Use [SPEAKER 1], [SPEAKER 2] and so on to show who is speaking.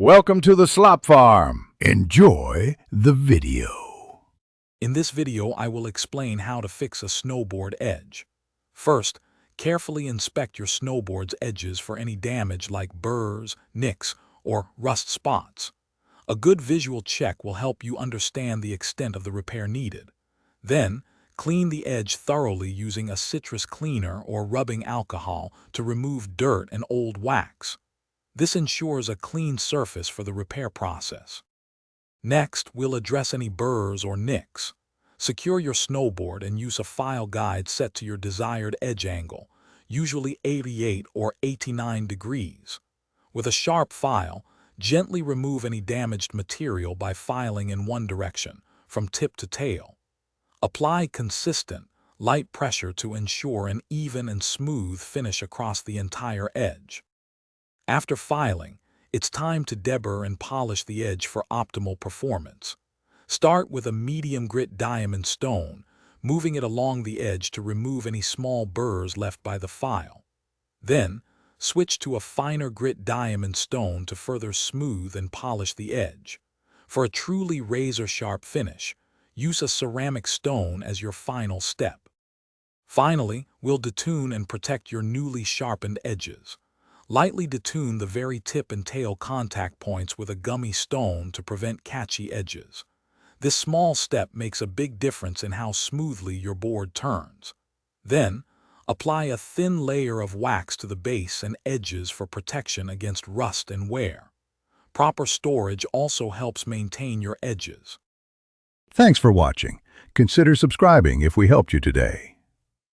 [SPEAKER 1] Welcome to the Slop Farm. Enjoy the video.
[SPEAKER 2] In this video, I will explain how to fix a snowboard edge. First, carefully inspect your snowboard's edges for any damage like burrs, nicks, or rust spots. A good visual check will help you understand the extent of the repair needed. Then, clean the edge thoroughly using a citrus cleaner or rubbing alcohol to remove dirt and old wax. This ensures a clean surface for the repair process. Next, we'll address any burrs or nicks. Secure your snowboard and use a file guide set to your desired edge angle, usually 88 or 89 degrees. With a sharp file, gently remove any damaged material by filing in one direction, from tip to tail. Apply consistent, light pressure to ensure an even and smooth finish across the entire edge. After filing, it's time to deburr and polish the edge for optimal performance. Start with a medium grit diamond stone, moving it along the edge to remove any small burrs left by the file. Then, switch to a finer grit diamond stone to further smooth and polish the edge. For a truly razor-sharp finish, use a ceramic stone as your final step. Finally, we'll detune and protect your newly sharpened edges. Lightly detune the very tip and tail contact points with a gummy stone to prevent catchy edges. This small step makes a big difference in how smoothly your board turns. Then, apply a thin layer of wax to the base and edges for protection against rust and wear. Proper storage also helps maintain your edges.
[SPEAKER 1] Thanks for watching. Consider subscribing if we helped you today.